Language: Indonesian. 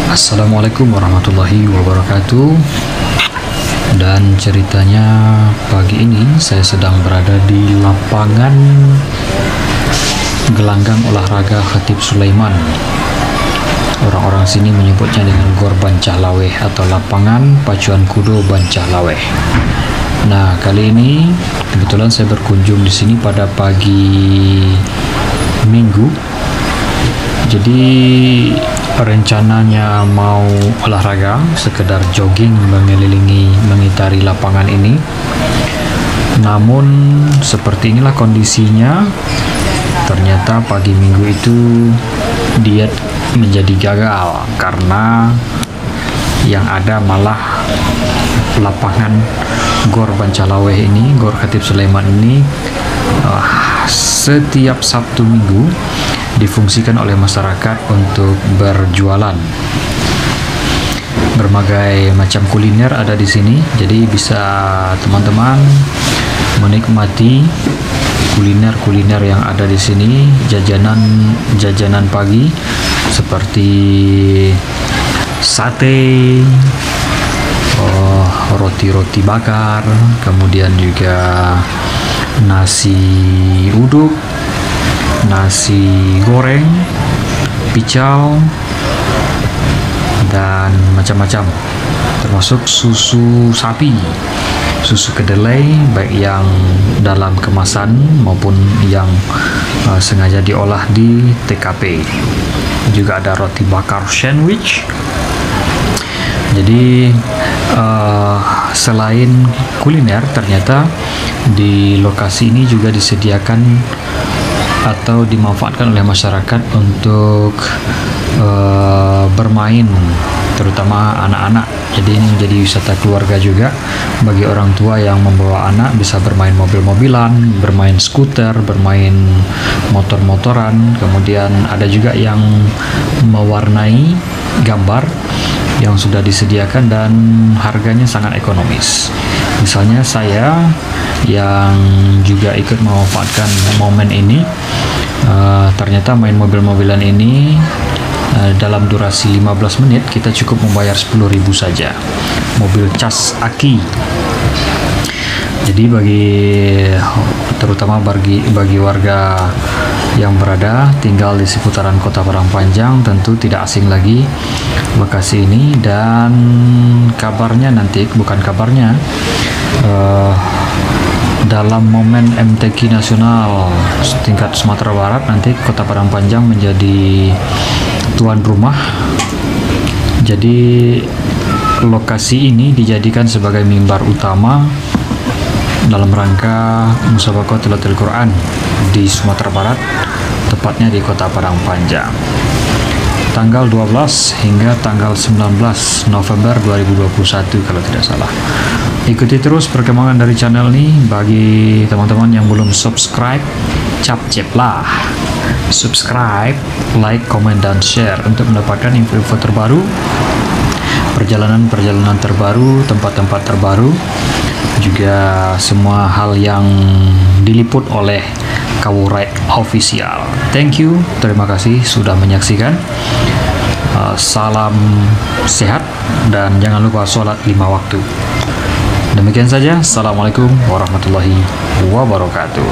Assalamualaikum warahmatullahi wabarakatuh. Dan ceritanya pagi ini saya sedang berada di lapangan gelanggang olahraga Khatib Sulaiman. Orang-orang sini menyebutnya dengan Gor Bancah Laweh atau lapangan pacuan kudo Bancah Laweh. Nah, kali ini kebetulan saya berkunjung di sini pada pagi Minggu. Jadi rencananya mau olahraga, sekedar jogging mengitari lapangan ini. Namun seperti inilah kondisinya. Ternyata pagi Minggu itu diet menjadi gagal karena yang ada malah lapangan Gor Bancah Laweh ini, Gor Khatib Sulaiman ini setiap Sabtu Minggu difungsikan oleh masyarakat untuk berjualan. Berbagai macam kuliner ada di sini, jadi bisa teman-teman menikmati kuliner-kuliner yang ada di sini, jajanan pagi seperti sate, roti-roti bakar, kemudian juga nasi uduk, nasi goreng, picau, dan macam-macam, termasuk susu sapi, susu kedelai, baik yang dalam kemasan maupun yang sengaja diolah di TKP. Juga ada roti bakar sandwich. Jadi selain kuliner, ternyata di lokasi ini juga disediakan atau dimanfaatkan oleh masyarakat untuk bermain, terutama anak-anak. Jadi ini menjadi wisata keluarga juga bagi orang tua yang membawa anak, bisa bermain mobil-mobilan, bermain skuter, bermain motor-motoran. Kemudian ada juga yang mewarnai gambar yang sudah disediakan dan harganya sangat ekonomis. Misalnya saya yang juga ikut memanfaatkan momen ini, ternyata main mobil-mobilan ini dalam durasi 15 menit kita cukup membayar 10.000 saja. Mobil cas aki. Jadi terutama bagi warga yang berada tinggal di seputaran Kota Padang Panjang, tentu tidak asing lagi lokasi ini. Dan dalam momen MTQ nasional tingkat Sumatera Barat, nanti Kota Padang Panjang menjadi tuan rumah. Jadi lokasi ini dijadikan sebagai mimbar utama dalam rangka musabaqah tilawatil Quran di Sumatera Barat, tepatnya di Kota Padang Panjang, tanggal 12 hingga tanggal 19 November 2021 kalau tidak salah. Ikuti terus perkembangan dari channel ini. Bagi teman-teman yang belum subscribe, cap-ceplah subscribe, like, komen, dan share untuk mendapatkan info-info terbaru, perjalanan-perjalanan terbaru, tempat-tempat terbaru, juga semua hal yang diliput oleh Kawurite Official. Thank you, terima kasih sudah menyaksikan. Salam sehat dan jangan lupa sholat 5 waktu. Demikian saja. Assalamualaikum warahmatullahi wabarakatuh.